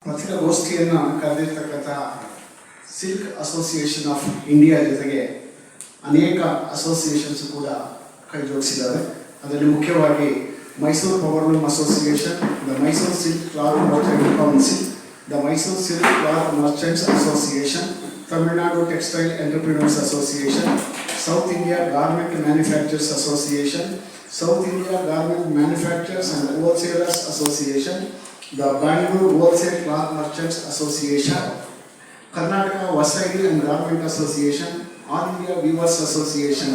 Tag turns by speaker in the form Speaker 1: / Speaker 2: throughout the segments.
Speaker 1: ಪತ್ರಿಕಾಗೋಷ್ಠಿಯನ್ನು ಕರೆದಿರ್ತಕ್ಕಂತಹ silk association of India ಜೊತೆಗೆ ಅನೇಕ ಅಸೋಸಿಯೇಷನ್ಸ್ ಕೂಡ ಕೈ ಜೋಡಿಸಿದ್ದಾರೆ. ಅದರಲ್ಲಿ ಮುಖ್ಯವಾಗಿ Mysuru powerloom association, the Mysuru silk cloth merchant council, the Mysuru silk cloth merchants association, Tamil Nadu textile entrepreneurs association, South India garment manufacturers association, South India garment manufacturers and wholesalers association, the Bangalore Wholesale Cloth Merchants Association, Karnataka Vasai and Garment Association, All India Weavers Association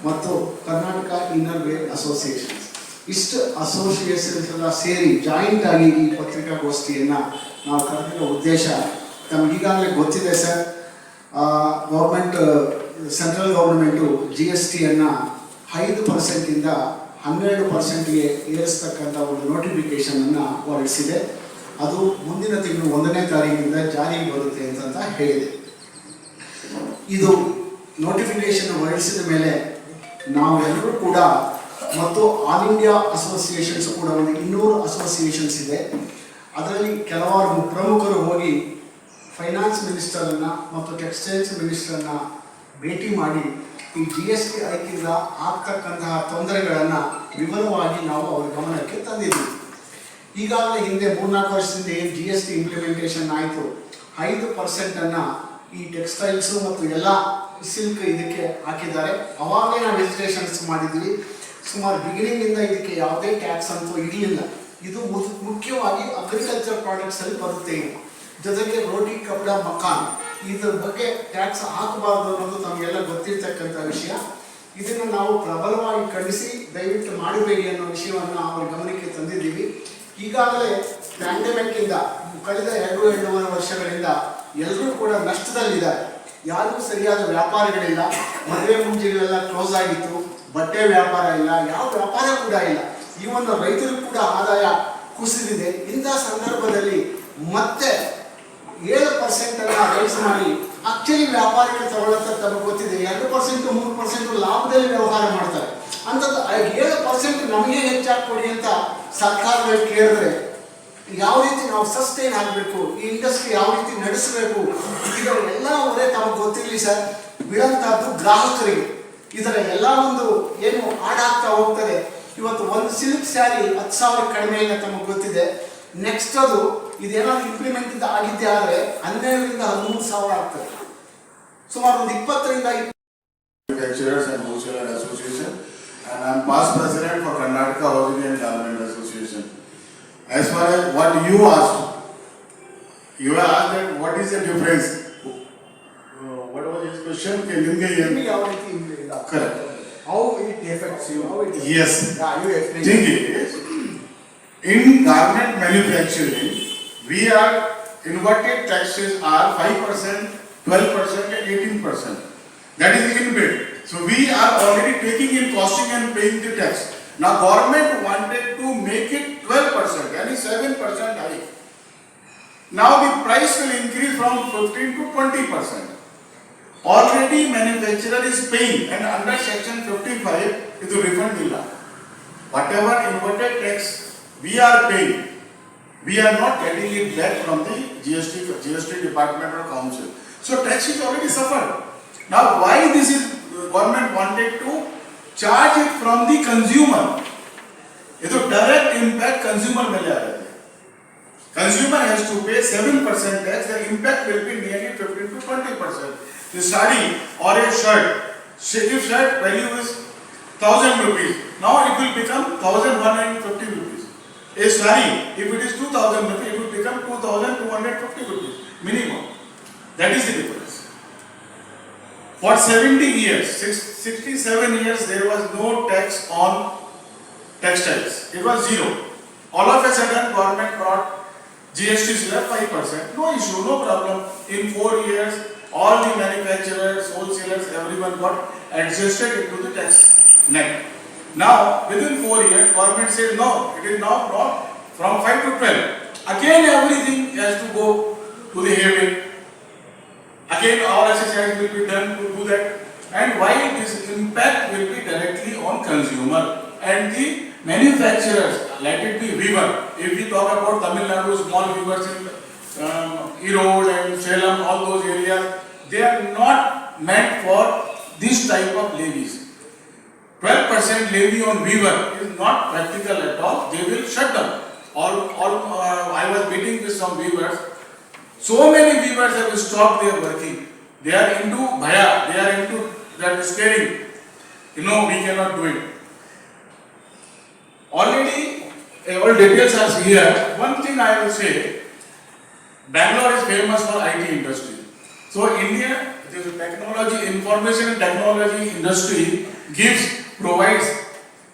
Speaker 1: ಮತ್ತು Karnataka inner wear associations. ಇಷ್ಟು associations ಎಲ್ಲ ಸೇರಿ joint ಆಗಿ ಈ ಪತ್ರಿಕಾಗೋಷ್ಠಿಯನ್ನು ನಾವು ಕರೆದಿರೋ ಉದ್ದೇಶ ತಮಗೀಗಾಗಲೇ ಗೊತ್ತಿದೆ sir. Government central government GSTಯನ್ನು 5%ಇಂದ 12%ಗೆ ಏರಿಸ್ತಕ್ಕಂಥ ಒಂದು ನೋಟಿಫಿಕೇಶನನ್ನು ಹೊರಡಿಸಿದೆ. ಅದು ಮುಂದಿನ ತಿಂಗಳು 1ನೇ ತಾರೀಕಿನಿಂದ ಜಾರಿಗೆ ಬರುತ್ತೆ ಅಂತ ಹೇಳಿದೆ. ಇದು ನೋಟಿಫಿಕೇಶನ್ ಹೊರಡಿಸಿದ ಮೇಲೆ ನಾವೆಲ್ಲರೂ ಕೂಡ ಮತ್ತು ಆಲ್ ಇಂಡಿಯಾ ಅಸೋಸಿಯೇಷನ್ಸ್ ಕೂಡ ಒಂದು 200 ಅಸೋಸಿಯೇಷನ್ಸ್ ಇದೆ. ಅದರಲ್ಲಿ ಕೆಲವಾರು ಪ್ರಮುಖರು ಹೋಗಿ ಫೈನಾನ್ಸ್ ಮಿನಿಸ್ಟರನ್ನು ಮತ್ತು ಟೆಕ್ಸ್ಟೈಲ್ಸ್ ಮಿನಿಸ್ಟರನ್ನು ಭೇಟಿ ಮಾಡಿ ಈ GST ಹೈಕಿಂದ ಆಗ್ತಕ್ಕಂತಹ ತೊಂದರೆಗಳನ್ನು ವಿವರವಾಗಿ ನಾವು ಅವರ ಗಮನಕ್ಕೆ ತಂದಿದ್ದೀವಿ. ಈಗಾಗಲೇ ಹಿಂದೆ 3-4 ವರ್ಷದಿಂದ ಏನು GST ಇಂಪ್ಲಿಮೆಂಟೇಷನ್ ಆಯಿತು, 5%ಅನ್ನು ಈ ಟೆಕ್ಸ್ಟೈಲ್ಸು ಮತ್ತು ಎಲ್ಲ ಸಿಲ್ಕ್ ಇದಕ್ಕೆ ಹಾಕಿದ್ದಾರೆ. ಅವಾಗಲೇ ನಾವು ರಿಜಿಸ್ಟ್ರೇಷನ್ಸ್ ಮಾಡಿದ್ವಿ. ಸುಮಾರು ಬಿಗಿನಿಂಗಿಂದ ಇದಕ್ಕೆ ಯಾವುದೇ ಟ್ಯಾಕ್ಸ್ ಅಂತೂ ಇರಲಿಲ್ಲ. ಇದು ಮುಖ್ಯವಾಗಿ ಅಗ್ರಿಕಲ್ಚರ್ ಪ್ರಾಡಕ್ಟ್ಸಲ್ಲಿ ಬರುತ್ತೆ. ಜೊತೆಗೆ ರೋಟಿ ಕಪಡ ಮಕಾನ್ ಇದ್ರ ಬಗ್ಗೆ ಟ್ಯಾಕ್ಸ್ ಹಾಕಬಾರ್ದು ಅನ್ನೋದು ನಮಗೆಲ್ಲ ಗೊತ್ತಿರ್ತಕ್ಕಂಥ ವಿಷಯ. ಇದನ್ನು ನಾವು ಪ್ರಬಲವಾಗಿ ಖಂಡಿಸಿ ದಯವಿಟ್ಟು ಮಾಡಬೇಡಿ ಅನ್ನೋ ವಿಷಯವನ್ನು ಅವರ ಗಮನಕ್ಕೆ ತಂದಿದ್ದೀವಿ. ಈಗಾಗಲೇ ಪ್ಯಾಂಡಮಿಕ್ಕಿಂದ ಕಳೆದ 2-2.5 ವರ್ಷಗಳಿಂದ ಎಲ್ಲರೂ ಕೂಡ ನಷ್ಟದಲ್ಲಿದ್ದಾರೆ. ಯಾರಿಗೂ ಸರಿಯಾದ ವ್ಯಾಪಾರಗಳಿಲ್ಲ. ಮದುವೆ ಮುಂಜಿಗಳೆಲ್ಲ ಕ್ಲೋಸ್ ಆಗಿತ್ತು, ಬಟ್ಟೆ ವ್ಯಾಪಾರ ಇಲ್ಲ, ಯಾವ ವ್ಯಾಪಾರ ಕೂಡ ಇಲ್ಲ. ಈ ಒಂದು ರೈತರಿಗೂ ಕೂಡ ಆದಾಯ ಕುಸಿದಿದೆ. ಇಂಥ ಸಂದರ್ಭದಲ್ಲಿ ಮತ್ತೆ 7% ರೈಸ್ ಮಾಡಿ ಆಕ್ಚುಲಿ ವ್ಯಾಪಾರಿಗಳು ತಗೊಳ್ಳೋದು ತಮಗೆ ಗೊತ್ತಿದೆ. 2% 3% ಲಾಭದಲ್ಲಿ ವ್ಯವಹಾರ ಮಾಡ್ತಾರೆ. ಅಂಥದ್ದು 7% ನಮಗೆ ಹೆಚ್ಚಾಗಿ ಕೊಡಿ ಅಂತ ಸರ್ಕಾರಗಳು ಕೇಳಿದ್ರೆ ಯಾವ ರೀತಿ ನಾವು ಸಸ್ಟೈನ್ ಆಗಬೇಕು, ಈ ಇಂಡಸ್ಟ್ರಿ ಯಾವ ರೀತಿ ನಡೆಸಬೇಕು, ಇದರ ಎಲ್ಲ ಹೊರೆ ತಮಗೆ ಗೊತ್ತಿರಲಿ ಸರ್. ಬೀಳಂತಹದ್ದು ಗ್ರಾಹಕರಿಗೆ. ಇದರ ಎಲ್ಲ ಒಂದು ಏನು ಹಾಡಾಗ್ತಾ ಹೋಗ್ತದೆ. ಇವತ್ತು ಒಂದು ಸಿಲ್ಕ್ ಸ್ಯಾರಿ 10,000 ಕಡಿಮೆ ಇಲ್ಲ, ತಮಗೆ ಗೊತ್ತಿದೆ. ನೆಕ್ಸ್ಟ್ ಅದು ಇದೇನಾದ್ರು ಇಂಪ್ಲಿಮೆಂಟ್ ಆಗಿದ್ದೆ ಆದರೆ 12,000 ರಿಂದ 13,000 ಆಗ್ತದೆ. ಸುಮಾರು ಒಂದು 20 ರಿಂದ
Speaker 2: Manufacturers and Wholesaler Association, and I am past president for Karnataka Housing and Garment Association. As far as what you asked that what is the difference? What was his question? Can you hear me? Correct.
Speaker 1: How it affects you? How it affects
Speaker 2: Yes.
Speaker 1: Yeah, you explain.
Speaker 2: Thing is, in garment manufacturing, we are inverted taxes are 5%, 12% and 18%. That is inbuilt. So we are already taking in costing and paying the tax. Now government wanted to make it 12%, that is 7% hike. Now the price will increase from 15 to 20%. Already manufacturer is paying, and under section 55 is the refund illa. Whatever inverted tax we are paying, we are not getting it back from the GST department or council. So tax is already suffered. Now why this is government wanted to charge it from the consumer? It is direct impact consumer ಮೇಲೆ ಆಗುತ್ತೆ. Consumer has to pay 7% tax. The impact will be nearly 15 to 20%. The sari or a shirt, if shirt value is 1,000 rupees, now it will become 1,150 rupees. A sari, if it is 2,000 rupees, it will become 2,250 rupees minimum. That is the difference. For 70 years, 67 years, there was no tax on textiles. It was zero. All of a sudden, government brought GST slab 5%. No issue, no problem. In 4 years, all the manufacturers, wholesalers, everyone got adjusted into the tax net. Now, within 4 years, government says no, it is now brought from 5 to 12. Again, everything has to go to the haven. Again, all exercise will be done to do that. And why this impact will be directly on consumer and the manufacturers, let it be weaver. If we talk about Tamil Nadu, small weavers in Erode and Salem, all those areas, they are not meant for this type of levies. 12% levy on weaver is not practical at all. They will shut down. I was meeting with some weavers. So many weavers have stopped their working. They are into bhaya. They are into that scaring. We cannot do it. Already, all details are here. One thing I will say, Bangalore is famous for IT industry. So India, this technology, information and technology industry provides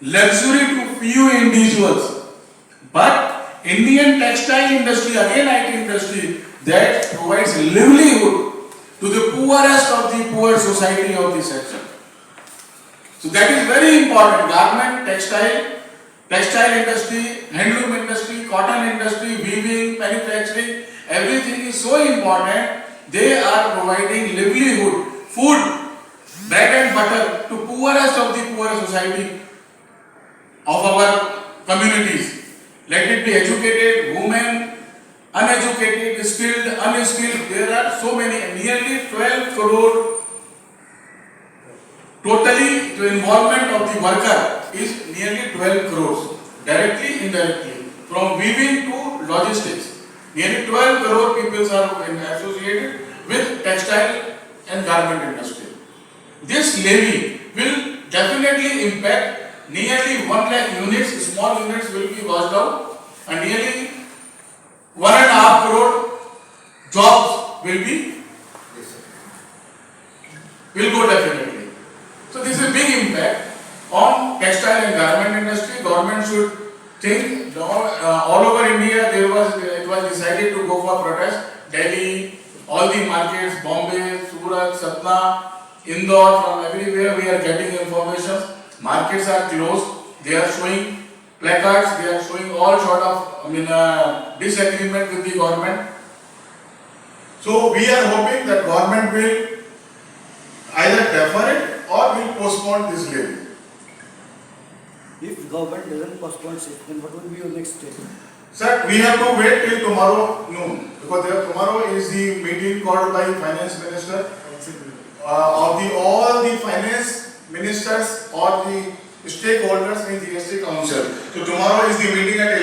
Speaker 2: luxury to few individuals. But Indian textile industry, again IT industry, that provides livelihood to the poorest of the poor society of this section. So that is very important. Garment, textile industry, handloom industry, cotton industry, weaving, manufacturing, everything is so important. They are providing livelihood, food, bread and butter to poorest of the poor society of our communities. Let it be educated, women, uneducated, skilled, unskilled. There are so many, nearly 12 crore. Totally, the involvement of the worker is nearly 12 crores, directly, indirectly, from weaving to logistics. Nearly 12 crore people are associated with textile and garment industry. This levy will definitely impact nearly 1 lakh units, small units will be washed out, and nearly 1.5 crore jobs will go definitely. So this is a big impact on textile and garment industry. Government should think. All over India it was decided to go for protest. Delhi, all the markets, Bombay, Surat, Satna, Indore, from everywhere we are getting information. Markets are closed. They are showing placards. They are showing all sort of disagreement with the government. So we are hoping that government will either defer it or will postpone this levy.
Speaker 3: If government doesn't postpone it, then what will be your next step?
Speaker 2: Sir, we have to wait till tomorrow noon, because tomorrow is the meeting called by Finance Minister of all the finance ministers or the stakeholders in GST Council. So tomorrow is the meeting at